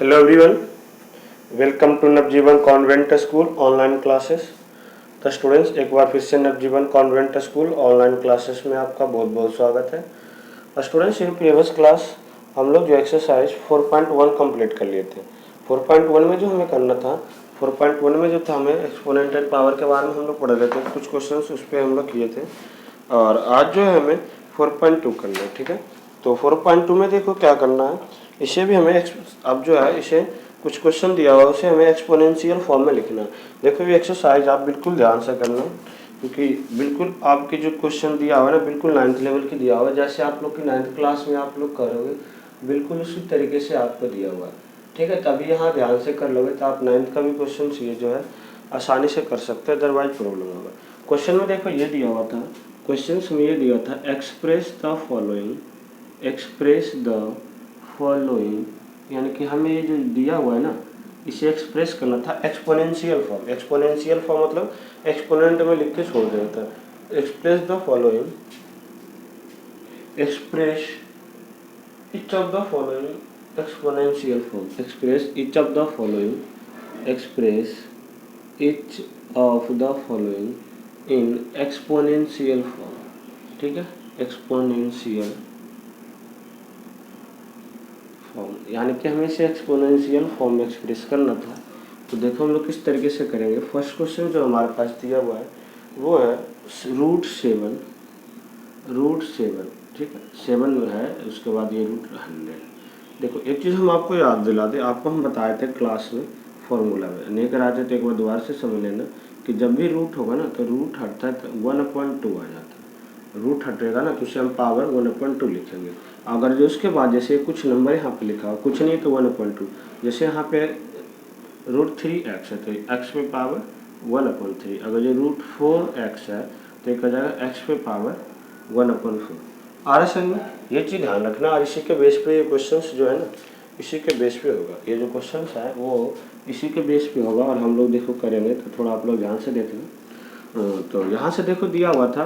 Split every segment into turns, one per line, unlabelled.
Hello everyone, welcome to Navjivan convent school online classes. तो students, एक बार फिर से Navjivan convent school online classes में आपका बहुत बहुत स्वागत है। स्टूडेंट्स, इन प्रीवियस क्लास हम लोग जो एक्सरसाइज 4.1 कंप्लीट कर लिए थे। 4.1 में जो हमें करना था, 4.1 में जो था हमें एक्सपोनेंशियल पावर के बारे में हम लोग पढ़ रहे थे, कुछ क्वेश्चन उस पर हम लोग किए थे। और आज जो है हमें 4.2 करना है, ठीक है। तो 4.2 में देखो क्या करना है, इसे भी हमें अब जो है इसे कुछ क्वेश्चन दिया हुआ है, उसे हमें एक्सपोनेंशियल फॉर्म में लिखना है। देखो ये एक्सरसाइज आप बिल्कुल ध्यान से करना, क्योंकि बिल्कुल आपके जो क्वेश्चन दिया हुआ है ना, बिल्कुल 9th लेवल की दिया हुआ है। जैसे आप लोग की 9th क्लास में आप लोग करोगे, बिल्कुल उसी तरीके से आपको दिया हुआ है, ठीक है। तभी यहाँ ध्यान से कर लोगे तो आप 9th का भी क्वेश्चन ये जो है आसानी से कर सकते हैं, अदरवाइज प्रॉब्लम होगा। क्वेश्चन में देखो ये दिया हुआ था, क्वेश्चन में ये दिया था express the following, express the following, यानी कि हमें ये जो दिया हुआ है ना, इसे एक्सप्रेस करना था एक्सपोनेंशियल फॉर्म। एक्सपोनेंशियल फॉर्म मतलब एक्सपोनेंट में लिख के छोड़ देना था। Express the following, express each of the following exponential form, express each of the following, express each of the following in exponential form, ठीक है। एक्सपोनेंशियल फॉर्म यानी कि हमें इसे एक्सपोनेंशियल फॉर्म में एक्सप्रेस करना था। तो देखो हम लोग किस तरीके से करेंगे। फर्स्ट क्वेश्चन जो हमारे पास दिया हुआ है वो है √7, √7, ठीक है। 7 है, उसके बाद ये √100। देखो एक चीज़ हम आपको याद दिला दें, आपको हम बताए थे क्लास में फॉर्मूला में, नहीं कराए थे तो एक बार दोबारा से समझ लेना कि जब भी रूट होगा ना तो रूट हटता है तो 1/2 आ जाता है। रूट हटेगा ना तो उसे हम पावर 1/2 लिखेंगे। अगर जो उसके बाद जैसे कुछ नंबर यहाँ पे लिखा हो, कुछ नहीं तो 1/2, जैसे यहाँ पे √3x है तो x पे पावर 1/3। अगर जो √4x है तो एक आ जाएगा x पे पावर 1/4। आ रहा समझ में, ये चीज़ ध्यान रखना। और इसी के बेस पे ये क्वेश्चंस जो है ना, इसी के बेस पे होगा। ये जो क्वेश्चंस है वो इसी के बेस पे होगा। और हम लोग देखो करेंगे तो थोड़ा आप लोग ध्यान से देखना। तो यहाँ से देखो दिया हुआ था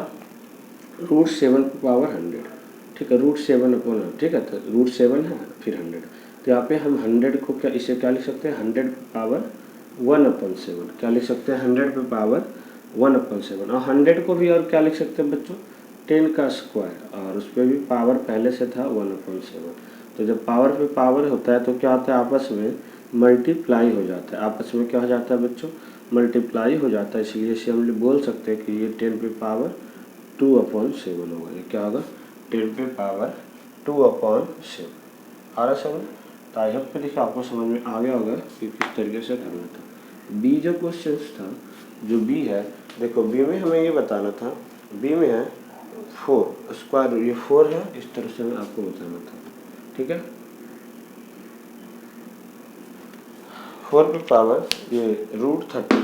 √7 पे पावर 100, ठीक है। √7/100, ठीक है। तो √7 है फिर 100, तो यहाँ पे हम 100 को क्या, इसे क्या लिख सकते हैं, 100 पे पावर 1/7। क्या लिख सकते हैं, 100 पे पावर 1/7। और 100 को भी और क्या लिख सकते हैं बच्चों, 10 का स्क्वायर, और उस पर भी पावर पहले से था 1/7। तो जब पावर पे पावर होता है तो क्या होता है, आपस में मल्टीप्लाई हो जाता है। आपस में क्या हो जाता है बच्चों, मल्टीप्लाई हो जाता है। इसलिए इसे हम बोल सकते हैं कि ये 10 पे पावर 2/7 होगा। ये क्या होगा, 10 पे पावर 2/7। आ रहा समझ। तो आई होप देखिए आपको समझ में आ गया होगा कि किस तरीके से करना था। बी जो क्वेश्चन था, जो बी है, देखो बी में हमें ये बताना था, बी में है 4 स्क्वायर, ये 4 है, इस तरह से हमें आपको बताना था, ठीक है। 4 पे पावर ये √30,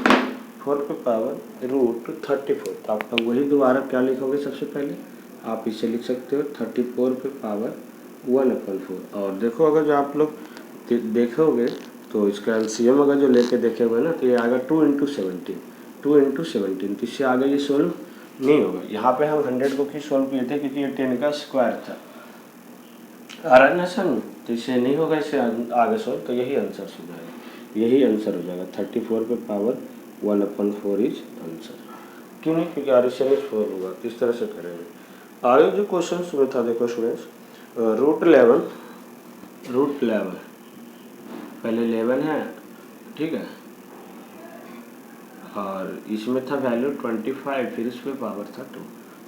4 पे पावर √34। तो आप लोग वही दोबारा क्या लिखोगे, सबसे पहले आप इसे लिख सकते हो 34 पे पावर 1/4। और देखो अगर जो आप लोग देखोगे तो इसका एलसीएम अगर जो लेके देखेंगे ना तो ये आएगा 2 × 17, 2 × 17। तो इससे आगे ये सोल्व नहीं होगा। यहाँ पे हम 100 को क्यों सोल्व किए थे, क्योंकि ये 10 का स्क्वायर था। आ रहा है ना सर, तो इससे नहीं होगा, इससे आगे सोल्व, तो यही आंसर हो जाएगा, यही आंसर हो जाएगा। 34 पे पावर 1/4 इज आंसर। क्यों नहीं, क्योंकि आरएसएम इज 4 होगा। किस तरह से करेंगे आगे जो क्वेश्चन में था, देखो स्टूडेंट्स, √11 पहले 11 है, ठीक है। और इसमें था वैल्यू 25, फिर इस पे पावर था 2,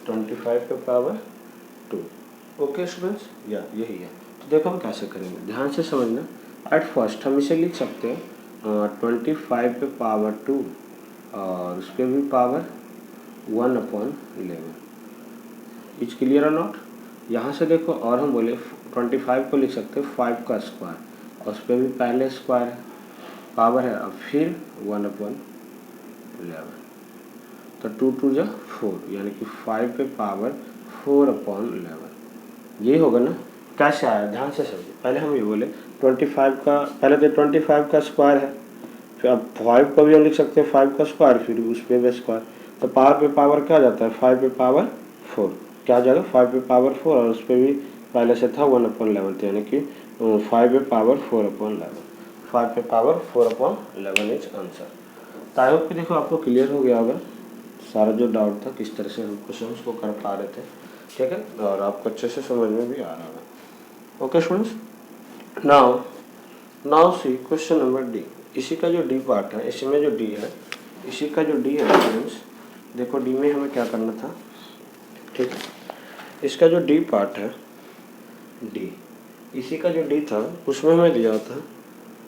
25 पे पावर 2। ओके स्टूडेंट्स, या यही है। तो देखो हम कैसे करेंगे, ध्यान से समझना। एट फर्स्ट हम इसे लिख सकते हैं 25 पे पावर 2 और उस पर भी पावर 1/11। इज क्लियर और नॉट। यहाँ से देखो और हम बोले 25 को लिख सकते हैं 5 का स्क्वायर, और उस पर भी पहले स्क्वायर पावर है, और फिर 1/11। तो 2 2 जा 4, यानी कि 5 पे पावर 4/11। ये होगा ना। कैसे आया, ध्यान से समझिए। पहले हम ये बोले 25 का, पहले तो 25 का स्क्वायर है, फिर अब 5 को भी हम लिख सकते हैं 5 का स्क्वायर, फिर उस पर भी स्क्वायर। तो पावर पे पावर क्या जाता है, 5 पे पावर 4 क्या आ जाएगा, 5 पे पावर 4, और उस पर भी पहले से था 1/11, यानी कि 5 पे पावर 4/11। 5 पे पावर 4/11 इज आंसर। तो आई होप कि देखो आपको क्लियर हो गया होगा सारा जो डाउट था, किस तरह से हम क्वेश्चन को कर पा रहे थे, ठीक है, और आपको अच्छे से समझ में भी आ रहा है। Okay students, now see question number D. इसी का जो डी पार्ट है, इसमें जो डी है, इसी का जो डी है स्टूडेंट्स, देखो डी में हमें क्या करना था, ठीक है, इसका जो डी पार्ट है, डी, इसी का जो डी था उसमें हमें दिया था,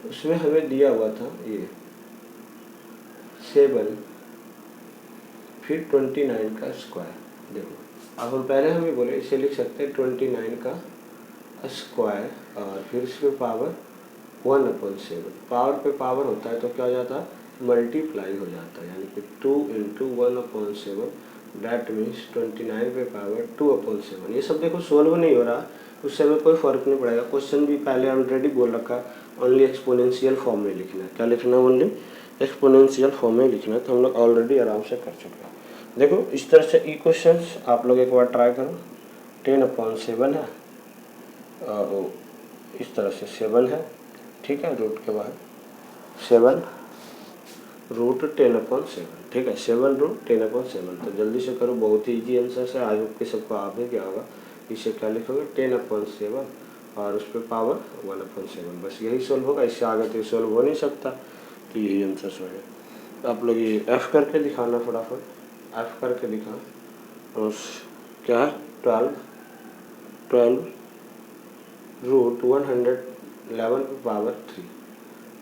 उसमें हमें दिया हुआ था ये 7 फिर 29 का स्क्वायर। देखो अब हम पहले हमें बोले इसे लिख सकते हैं 29 का स्क्वायर और फिर इसमें पावर 1/7। पावर पे पावर होता है तो क्या हो जाता है, मल्टीप्लाई हो जाता है, यानी कि 2 × 1/7 दैट मीन्स 29 पे पावर 2/7। ये सब देखो सोल्व नहीं हो रहा, उससे हमें कोई फर्क नहीं पड़ेगा। क्वेश्चन भी पहले ऑलरेडी बोल रखा, ओनली एक्सपोनेंशियल फॉर्म में लिखना है। क्या लिखना है, ओनली एक्सपोनेंशियल फॉर्म में लिखना है, तो हम लोग ऑलरेडी आराम से कर चुके हैं। देखो इस तरह से ई क्वेश्चंस आप लोग एक बार ट्राई करो। 10/7 है और इस तरह से 7 है, ठीक है, रूट के बाद 7 रूट 10/7, ठीक है, 7 रूट 10/7। तो जल्दी से करो, बहुत ही ईजी आंसर है, आई होप कि सबको आ भी गया होगा। इसे क्या लिखोगे 10/7 और उस पर पावर 1/7, बस यही सोल्व होगा, इससे आगे तो सोल्व हो नहीं सकता, तो यही आंसर होगा। आप लोग ये एफ करके दिखाना फटाफट, एफ करके दिखा, और क्या है 12 रूट 111 पे पावर 3,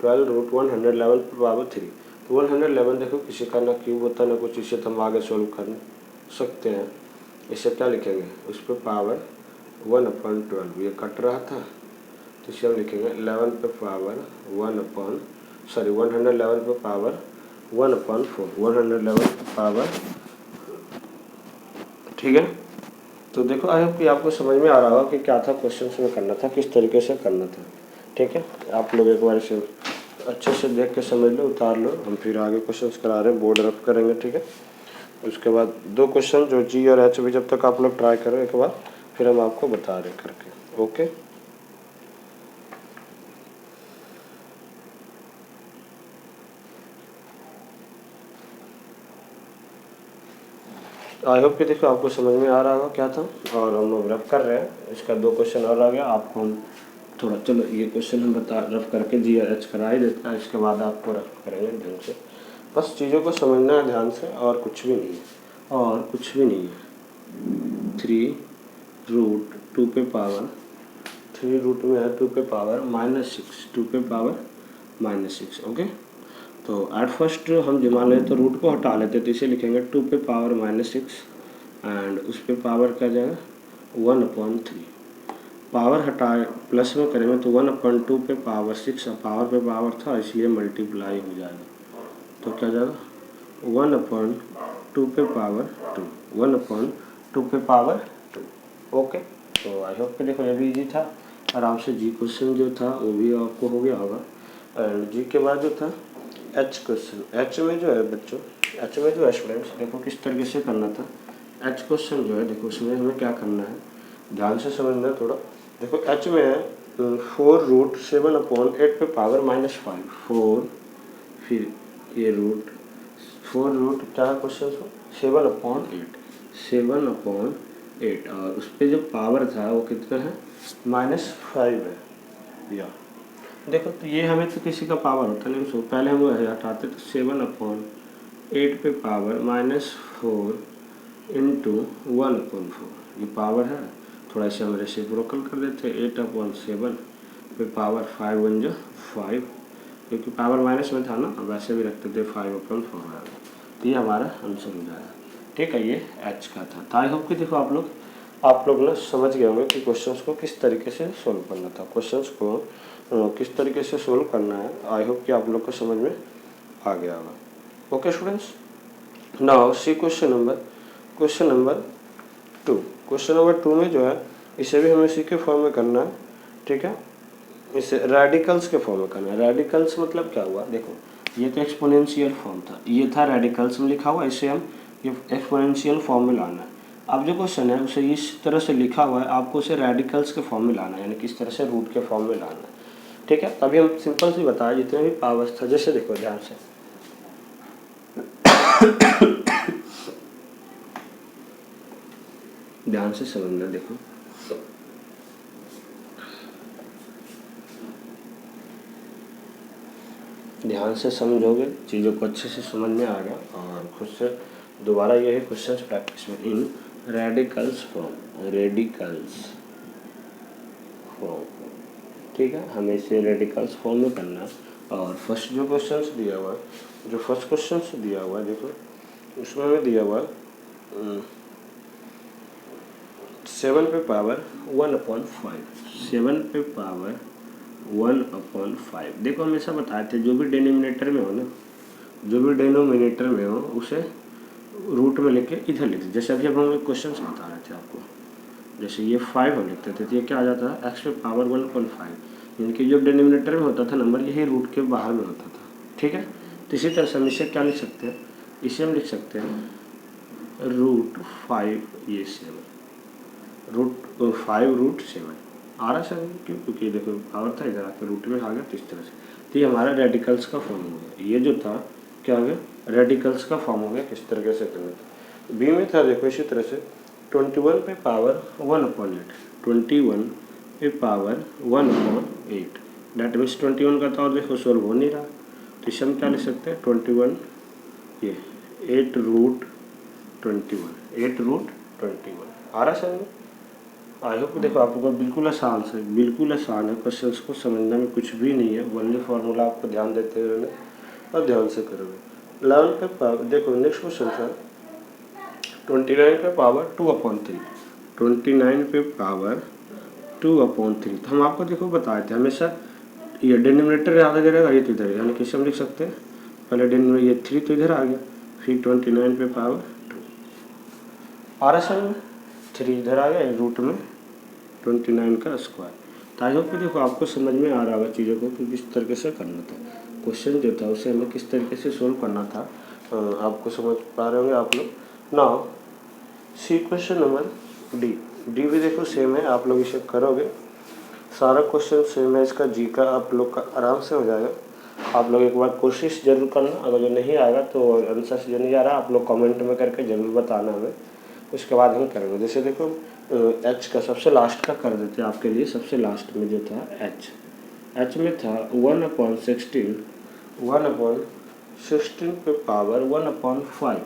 12 रूट 111 पे पावर 3। तो 111 देखो किसी का ना क्यूब होता ना कुछ, इसे तो हम आगे सोल्व कर सकते हैं। इसे क्या लिखेंगे, उस पर पावर 1/12, ये कट रहा था तो इसे हम लिखेंगे 11 पे पावर 111 पे पावर 1/4, 111 पे पावर, ठीक है। तो देखो आई होप कि आपको समझ में आ रहा होगा कि क्या था क्वेश्चन में करना था, किस तरीके से करना था, ठीक है। आप लोग एक बार इसे अच्छे से देख के समझ लो, उतार लो, हम फिर आगे क्वेश्चंस करा रहे हैं, बोर्ड रफ करेंगे, ठीक है। उसके बाद 2 क्वेश्चन जो जी और एच भी जब तक आप लोग ट्राई करो एक बार, फिर हम आपको बता रहे करके, ओके। आई होप कि देखो आपको समझ में आ रहा होगा क्या था, और हम लोग रफ कर रहे हैं। इसका 2 क्वेश्चन और आ गया, आपको हम थोड़ा, चलो ये क्वेश्चन हम रफ करके जी और एच करा ही देता है, इसके बाद आपको रफ करेंगे ढंग से। बस चीज़ों को समझना है ध्यान से, और कुछ भी नहीं है, और कुछ भी नहीं है। 3 रूट 2 पे पावर, 3 रूट में है 2 पे पावर -6, 2 पे पावर -6, ओके। तो एट फर्स्ट हम जमा लें तो रूट को हटा लेते, तो इसे लिखेंगे 2 पे पावर -6 एंड उस पर पावर क्या जाएगा 1/3। पावर हटा प्लस में करेंगे तो 1/2 पे पावर 6, पावर पे पावर था इसलिए मल्टीप्लाई हो जाएगा, तो क्या जाएगा 1/2 पे पावर 2, 1/2 पे पावर 2, ओके। तो आई होप कि देखो ये भी इजी था, आराम से जी क्वेश्चन जो था वो भी आपको हो गया होगा। एंड जी के बाद जो था एच क्वेश्चन, एच में जो है बच्चों, एच में जो है स्टूडेंट्स देखो किस तरीके से करना था। एच क्वेश्चन जो है देखो उसमें हमें क्या करना है, ध्यान से समझना थोड़ा। देखो एच में है 4 रूट 7/8 पे पावर -5, 4 फिर ये रूट 4 रूट क्या क्वेश्चन 7/8, 7/8 और उस पर जो पावर था वो कितना है -5 है। या देखो तो ये हमें तो किसी का पावर होता नहीं, सो पहले हम हटाते तो 7/8 पे पावर -4 × 1/4, ये पावर है, थोड़ा इसे हम रेसिप्रोकल कर देते 8/7 पे पावर 5 1 जो 5, क्योंकि पावर माइनस में था ना, वैसे भी रखते थे 5/4, तो ये हमारा आंसर हो जाएगा, ठीक है। ये एच का था। तो आई होप कि देखो आप लोग ना समझ गए होंगे कि क्वेश्चंस को किस तरीके से सोल्व करना था, क्वेश्चंस को किस तरीके से सोल्व करना है। आई होप कि आप लोग को समझ में आ गया होगा। Okay students, now see question number 2। Question number 2 में जो है इसे भी हमें सी के फॉर्म में करना है, ठीक है। इसे रेडिकल्स के फॉर्म में करना है। रेडिकल्स मतलब क्या हुआ, देखो ये तो एक्सपोनेंशियल फॉर्म था, ये था रेडिकल्स में लिखा हुआ, इसे हम ये एक्सपोनेंशियल फॉर्म में लाना है। अब जो क्वेश्चन है उसे इस तरह से लिखा हुआ है, आपको उसे रेडिकल्स के फॉर्म में लाना है, यानी किस तरह से रूट के फॉर्म में लाना है, ठीक है। अभी हम सिंपल सी बताया जितने भी पावर्स था, जैसे देखो ध्यान से ध्यान से समझना, देखो ध्यान से समझोगे चीज़ों को अच्छे से समझ में आएगा और खुद से दोबारा यही क्वेश्चन प्रैक्टिस में इन रेडिकल्स फॉर्म, ठीक है, हमें इसे रेडिकल्स फॉर्म में करना है। और फर्स्ट जो क्वेश्चन दिया हुआ है, जो फर्स्ट क्वेश्चन दिया हुआ है देखो, उसमें हमें दिया हुआ 7 पे पावर 1/5, 7 पे पावर 1/5। देखो हमेशा बताए थे जो भी डिनोमिनेटर में हो ना, जो भी डिनोमिनेटर में हो उसे रूट में लेके इधर लिखते। जैसे अभी अब हम क्वेश्चन बता रहे थे आपको, जैसे ये 5 हम लिखते थे तो ये क्या आ जाता है x पे पावर 1/5, यानी कि जो डिनोमिनेटर में होता था नंबर यही रूट के बाहर में होता था, ठीक है। तो इसी तरह से हम इसे क्या लिख सकते हैं, इसे हम लिख सकते हैं √5 ये 7, √5 आ रहा है क्योंकि देखो पावर था इधर आकर रूट में आ गया, तो इस तरह से। तो ये हमारा रेडिकल्स का फॉर्म हो गया, ये जो था क्या हो गया, रेडिकल्स का फॉर्म हो गया। किस तरीके से करना था, बी में था देखो इसी तरह से 21 पे पावर 1/8, 21 पे पावर 1/8, डेट मीन्स 21 का था और देखो सोल्व हो नहीं रहा, तो इसे हम क्या लिख सकते हैं 21 ये 8√21 आ रहा है। आई होप देखो आपको बिल्कुल आसान है, क्वेश्चंस को समझने में कुछ भी नहीं है, वनली फार्मूला आपको ध्यान देते हुए और ध्यान से करोगे। 11 पे पावर देखो नेक्स्ट क्वेश्चन था 29 पे पावर 2/3, 29 पे पावर 2/3। तो हम आपको देखो बताए थे हमेशा ये डिनोमिनेटर याद आ जाएगा, ये तो इधर, यानी कि हम लिख सकते हैं पहले डिनोमिनेटर ये 3 तो इधर आ गया, फिर 29 पे पावर 2 आ रहा है, 3 इधर आ गया रूट में 29 का स्क्वायर। तो आई होप कि देखो आपको समझ में आ रहा होगा चीज़ों को कि किस तरीके से करना था, क्वेश्चन जो था उसे हमें किस तरीके से सोल्व करना था, आपको समझ पा रहे होंगे आप लोग। Now see question number D भी देखो सेम है, आप लोग इसे करोगे, सारा क्वेश्चन सेम है, इसका जी का आप लोग का आराम से हो जाएगा। आप लोग एक बार कोशिश जरूर करना, अगर जो नहीं आएगा तो आंसर से जो नहीं आ रहा आप लोग कमेंट में करके ज़रूर बताना हमें, उसके बाद हम करेंगे। जैसे देखो एच का सबसे लास्ट का कर देते हैं आपके लिए, सबसे लास्ट में जो था एच में था 1/16 पे पावर 1/5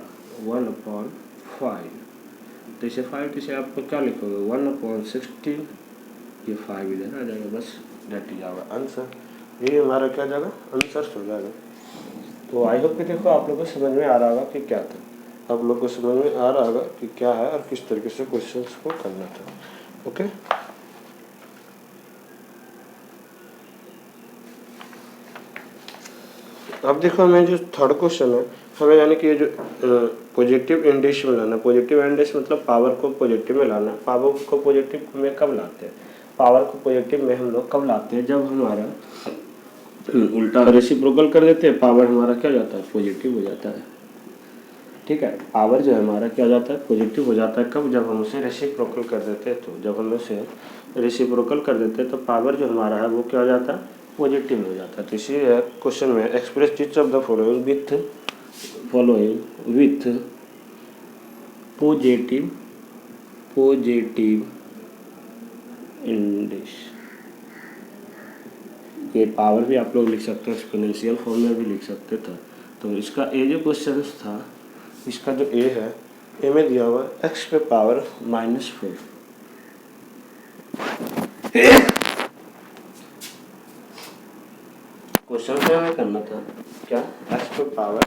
तो इसे 5 इसे आपको क्या लिखोगे 1/16, ये 5 इधर आ जाएगा, बस डेट ही जाएगा आंसर, ये हमारा क्या जाएगा आंसर हो जाएगा। तो आई होप कि देखो आप लोग को समझ में आ रहा होगा कि क्या था, आप लोग को समझ में आ रहा होगा कि क्या है और किस तरीके से क्वेश्चंस को करना था। ओके, अब देखो हमें जो थर्ड क्वेश्चन है, हमें यानी कि ये जो पॉजिटिव इंडेक्स में लाना, पॉजिटिव इंडेक्स मतलब पावर को पॉजिटिव में लाना। पावर को पॉजिटिव में कब लाते हैं, पावर को पॉजिटिव में हम लोग कब लाते हैं, जब हमारा उल्टा रेसिप्रोकल कर देते हैं, पावर हमारा क्या हो जाता है पॉजिटिव हो जाता है, ठीक है। पावर जो है हमारा क्या हो जाता है पॉजिटिव हो जाता है, कब, जब हम उसे रेसिप्रोकल कर देते हैं। तो जब हम उसे रेसिप्रोकल कर देते हैं तो पावर जो हमारा है वो क्या हो जाता है पॉजिटिव हो जाता है। तो इसी क्वेश्चन में express each of the following with positive index. ये पावर भी आप लोग लिख सकते हैं, एक्सपोनेंशियल फॉर्म में भी लिख सकते थे। तो इसका ए जो क्वेश्चन था, इसका जो ए है, ए में दिया हुआ x पे पावर -4, क्वेश्चन से हमें करना था क्या x पे पावर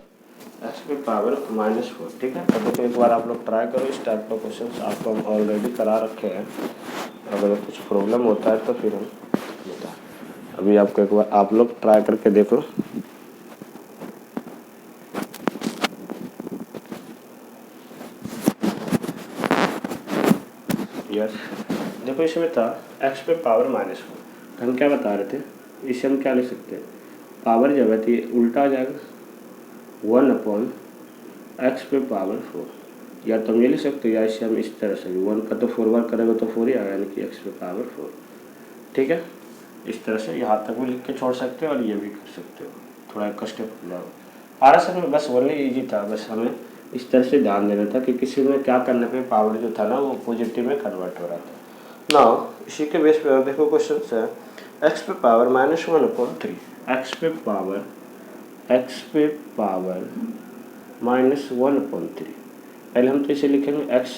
-4, ठीक है। तो देखो एक बार आप लोग ट्राई करो, इस टाइप का क्वेश्चन आपको हम ऑलरेडी करा रखे हैं, अगर कुछ प्रॉब्लम होता है तो फिर हम बता, अभी आपको एक बार आप लोग ट्राई करके देखो। यस, देखो इसमें था x पे पावर -4, हम क्या बता रहे थे, इसे हम क्या लिख सकते हैं, पावर जब है तो ये उल्टा आ जाएगा 1/x पे पावर 4, या तो हम ये लिख सकते हैं या इसे हम इस तरह से 1 का तो 4 बार करेंगे तो 4 ही आएगा, यानी कि x पे पावर 4, ठीक है। इस तरह से यहाँ तक भी लिख के छोड़ सकते हो और ये भी कर सकते हो, थोड़ा एक स्टेप हो जाओ। आर में बस ओनली ईजी था, बस हमें इस तरह से ध्यान देना था कि किसी में क्या करने पे पावर जो था ना वो पॉजिटिव में कन्वर्ट हो रहा था। नाउ इसी के बेस पे देखो क्वेश्चन है एक्स पे पावर -1/3, एक्स पे पावर -1/3। पहले हम तो इसे लिखेंगे x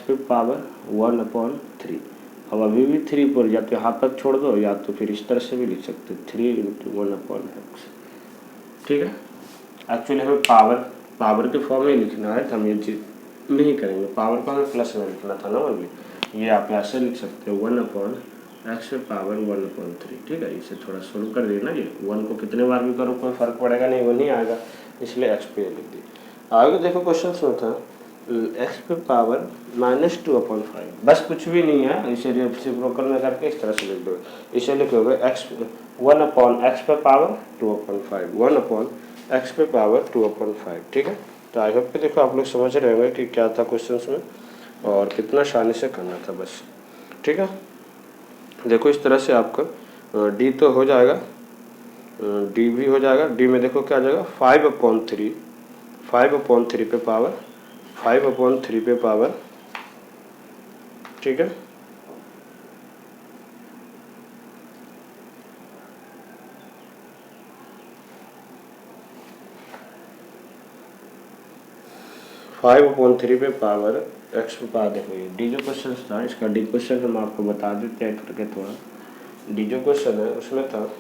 पे पावर 1/3। अब अभी भी 3 पर या तो यहाँ तक छोड़ दो या तो फिर इस तरह से भी लिख सकते 3 × 1/x। ठीक है, एक्चुअली हमें पावर के फॉर्म में लिखना है तो हम ये चीज़ नहीं करेंगे, पावर को हमें प्लस में लिखना था ना ओनली। ये आप ऐसे लिख सकते हो 1/x पे पावर 1/3। ठीक है, इसे थोड़ा सोल्व कर देना, ये 1 को कितने बार भी करो कोई फर्क पड़ेगा नहीं, वो नहीं आएगा, इसलिए x पे लिख दी। आगे देखो क्वेश्चन में था x पे पावर -2/5, बस कुछ भी नहीं है, इसे रेसिप्रोकल में करके इस तरह से लिख दो। इसे लिखोगे 1/x पे पावर 2/5, 1/x पे पावर 2/5। ठीक है, तो आई होप कि देखो आप लोग समझ रहे होंगे कि क्या था क्वेश्चन में और कितना आसानी से करना था बस। ठीक है, देखो इस तरह से आपका डी तो हो जाएगा, डी भी हो जाएगा। डी में देखो क्या आ जाएगा 5/3 पे पावर 5/3 पे पावर। ठीक है, फाइव अपॉन थ्री पे पावर एक्स पे पावर। देखो ये डी जो क्वेश्चन था इसका डी क्वेश्चन हम आपको बता देते हैं करके थोड़ा। डी जो क्वेश्चन है उसमें था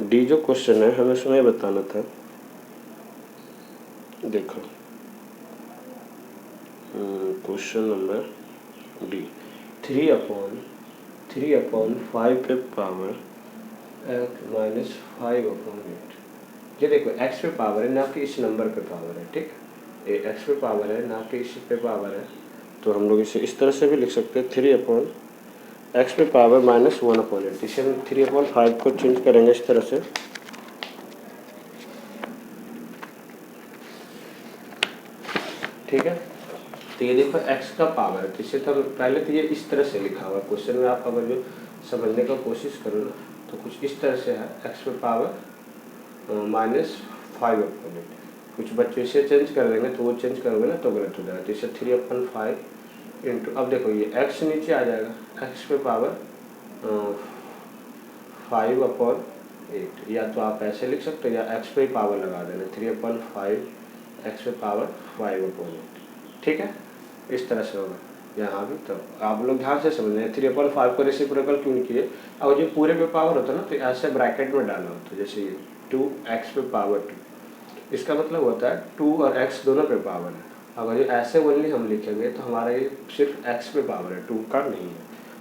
डी जो क्वेश्चन है हमें उसमें बताना था, देखो क्वेश्चन नंबर डी 3/5 पे पावर -5/8। ये देखो एक्स पे पावर है ना कि इस नंबर पे पावर है। ठीक, ये एक्स पे पावर है ना कि इस पे पावर है, तो हम लोग इसे इस तरह से भी लिख सकते हैं 3/x पे पावर -1/8। इसे हम 3/5 को चेंज करेंगे इस तरह से। ठीक है, तो ये देखो x का पावर है, इसे तो पहले तो ये इस तरह से लिखा हुआ क्वेश्चन में, आप अगर जो समझने का कोशिश करो ना तो कुछ इस तरह से है x पे पावर -5/8। कुछ बच्चे इसे चेंज कर देंगे तो वो चेंज करोगे ना तो गलत हो जाएगा, तो इसे 3/5 इंटू, अब देखो ये x नीचे आ जाएगा, x पे पावर 5/8, या तो आप ऐसे लिख सकते हो या x पे ही पावर लगा देना 3/5 x पे पावर 5/8। ठीक है, इस तरह से होगा यहाँ भी। तो आप लोग ध्यान से समझ लें 3/5 को रेसिप्रोकल क्यों नहीं किए, और जो पूरे पे पावर होता है ना तो ऐसे ब्रैकेट में डाला होता है, जैसे ये 2x पे पावर 2, इसका मतलब होता है 2 और x दोनों पे पावर है। अगर ये ऐसे ओनली हम लिखेंगे तो हमारा ये सिर्फ x पे पावर है, 2 का नहीं है।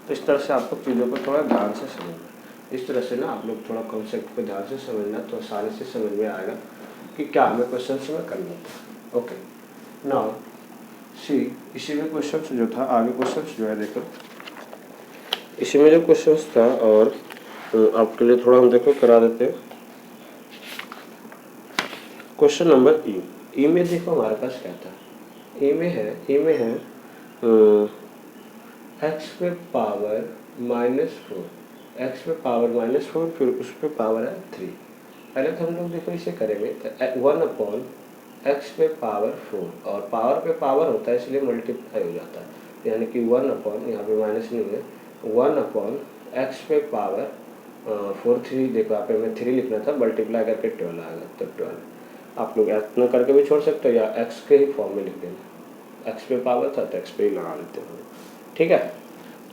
तो इस तरह से आपको चीज़ों को थोड़ा ध्यान से समझना, इस तरह से ना आप लोग थोड़ा कॉन्सेप्ट को ध्यान से समझना तो आसानी से समझ में आएगा कि क्या हमें क्वेश्चन में करना था। ओके, नाउ सी इसी में क्वेश्चन जो था, आगे क्वेश्चन जो है देखो इसी में जो क्वेश्चन था, और आपके लिए थोड़ा हम देखो करा देते हैं। क्वेश्चन नंबर ई में देखो हमारे पास क्या था, ई में है एक्स पे पावर -4, एक्स पे पावर -4, फिर उस पे पावर है 3। पहले तो हम लोग देखो इसे करेंगे तो 1/x पे पावर 4, और पावर पे पावर होता है इसलिए मल्टीप्लाई हो जाता है, यानी कि 1/, यहाँ पे माइनस नहीं है, 1/x पे पावर 4। 3 देखो यहाँ पे हमें 3 लिखना था, मल्टीप्लाई करके 12 आएगा, तो 12 आप लोग इतना करके भी छोड़ सकते हो या x के ही फॉर्म में लिख देना, x पे पावर था तो x पे ही लगा लेते हैं। ठीक है,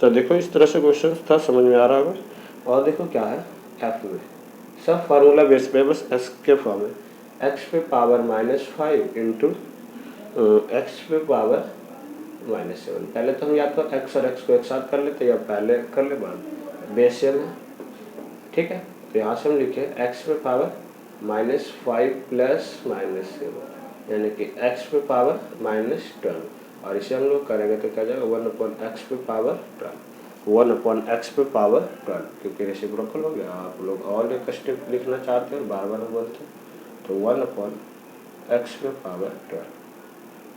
तो देखो इस तरह से क्वेश्चन था, समझ में आ रहा होगा। और देखो क्या है f में सब फार्मूला बेस पे बस x के फॉर्म में x पे पावर -5 इंटू एक्स पे पावर -7। पहले तो हम या तो x और x को एक साथ कर लेते या पहले कर ले बाद बेस सेम है। ठीक है, तो यहाँ से हम लिखे x पे पावर -5 प्लस -7, यानी कि x पे पावर -12, और इसे हम लोग करेंगे तो क्या जाएगा 1/x पे पावर 12, 1/x पे पावर 12, क्योंकि रेसिप्रोकल हो गया। आप लोग और एक स्टेप लिखना चाहते हैं, बार बार बोलते हैं, तो 1/x पे power 12।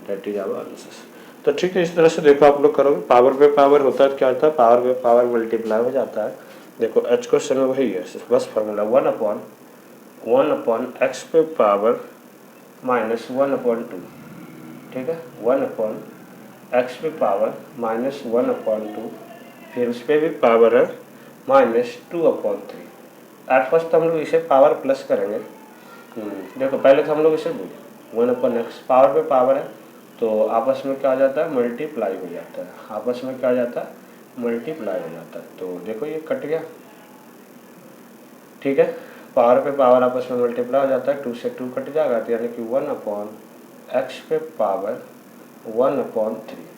That is our answer. तो ठीक है, इस तरह से देखो आप लोग करोगे। पावर पे पावर होता है, क्या होता है, पावर पे पावर मल्टीप्लाई हो जाता है। देखो एच क्वेश्चन में वही है, बस फार्मूला 1 अपॉन एक्स पे पावर माइनस 1/2, ठीक है, 1 अपॉन एक्स पे पावर माइनस 1/2, फिर उस पर भी पावर है -2/3। एट फर्स्ट हम लोग इसे पावर प्लस करेंगे। देखो पहले तो हम लोग इसे 1/x पावर पे पावर है, तो आपस में क्या हो जाता है, मल्टीप्लाई हो जाता है, आपस में क्या हो जाता है, मल्टीप्लाई हो जाता है। तो देखो ये कट गया, ठीक है, पावर पे पावर आपस में मल्टीप्लाई हो जाता है, 2 से 2 कट जाएगा, तो यानी कि 1/x पे पावर 1/3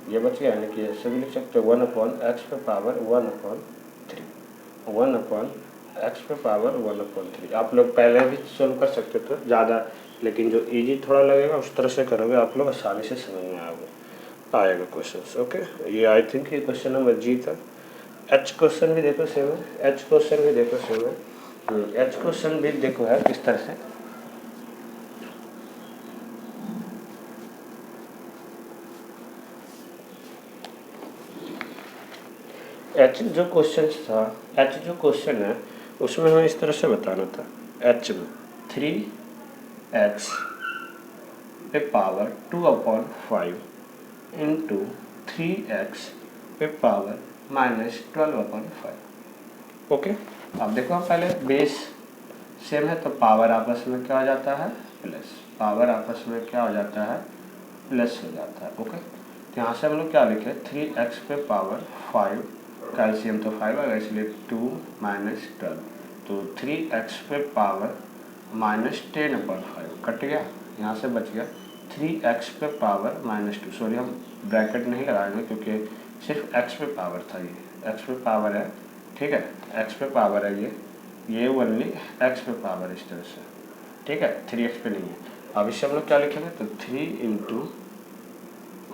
ये बच गया। यानी कि ऐसे भी लिख सकते हो 1/x पे पावर 1/3, 1/x पे पावर 1/3। आप लोग पहले भी सोल्व कर सकते थे ज़्यादा, लेकिन जो इजी थोड़ा लगेगा उस तरह से करोगे आप लोग आसानी से समझ में आएगा क्वेश्चन। ओके, ये आई थिंक ये क्वेश्चन नंबर जी था। एच क्वेश्चन भी देखो सेम है, एच क्वेश्चन भी देखो सेम है। एच क्वेश्चन भी देखो है किस तरह से, एच जो क्वेश्चन था, एच जो क्वेश्चन है उसमें हमें इस तरह से बताना था। एच में 3x पे पावर 2/5 इंटू 3x पे पावर -12/5। ओके, अब देखो हम पहले बेस सेम है तो पावर आपस में क्या हो जाता है, प्लस, पावर आपस में क्या हो जाता है, प्लस हो जाता है। ओके, तो यहाँ से हम लोग क्या लिखे, 3x पे पावर 5, कैल्शियम तो 5 आएगा इसलिए 2 - 12, तो 3x पे पावर -10/5 कट गया, यहाँ से बच गया 3x पे पावर -2। सॉरी हम ब्रैकेट नहीं लगाएंगे क्योंकि सिर्फ x पे पावर था, ये x पे पावर है, ठीक है, x पे पावर है, ये ओनली x पे पावर इस तरह से, ठीक है, 3x पे नहीं है। अब इससे हम लोग क्या लिखेंगे, तो 3 ×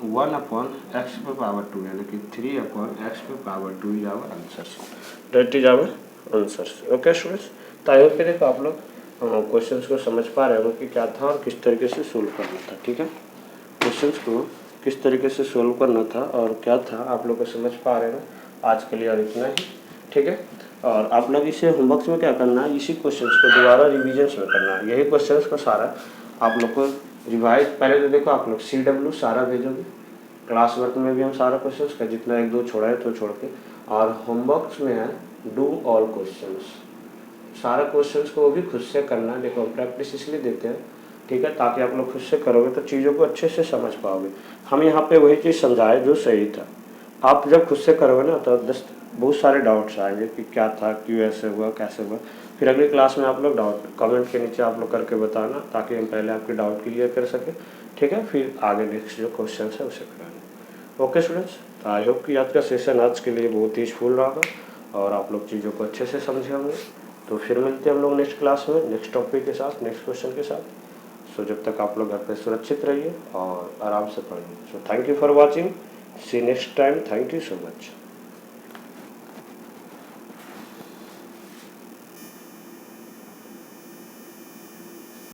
1/x पे पावर 2 यानी कि 3/x पे power 2 is our answer, that is our answer. Okay students, तो आई होप देखो आप लोग क्वेश्चंस को समझ पा रहे हो कि क्या था और किस तरीके से सोल्व करना था, ठीक है, क्वेश्चंस को किस तरीके से सोल्व करना था और क्या था आप लोग को समझ पा रहे हो। आज के लिए और इतना ही, ठीक है, और आप लोग इसे होमवर्क में क्या करना है, इसी क्वेश्चंस को दोबारा रिविजन्स में करना है, यही क्वेश्चंस को सारा आप लोग को रिवाइज। पहले तो देखो आप लोग CW सारा भेजोगे, क्लास वर्क में भी हम सारा क्वेश्चंस का जितना 1-2 छोड़ा है तो छोड़ के, और होमवर्क में है डू ऑल क्वेश्चंस, सारा क्वेश्चंस को वो भी खुद से करना है। देखो प्रैक्टिस इसलिए देते हैं, ठीक है, ताकि आप लोग खुद से करोगे तो चीज़ों को अच्छे से समझ पाओगे। हम यहाँ पे वही चीज़ समझाए जो सही था, आप जब खुद से करोगे ना तो बहुत सारे डाउट्स आएंगे कि क्या था, क्यों ऐसे हुआ, कैसे हुआ। फिर अगली क्लास में आप लोग डाउट कमेंट के नीचे आप लोग करके बताना, ताकि हम पहले आपके डाउट क्लियर कर सकें, ठीक है, फिर आगे नेक्स्ट जो क्वेश्चन है उसे कराएंगे। ओके स्टूडेंट्स, तो आई होप कि आज का सेशन आज के लिए बहुत ही यूजफुल रहा और आप लोग चीज़ों को अच्छे से समझे होंगे। तो फिर मिलते हैं हम लोग नेक्स्ट क्लास में, नेक्स्ट टॉपिक के साथ, नेक्स्ट क्वेश्चन के साथ। सो जब तक आप लोग घर पे सुरक्षित रहिए और आराम से पढ़िए। So thank you for watching, see next time, thank you so much.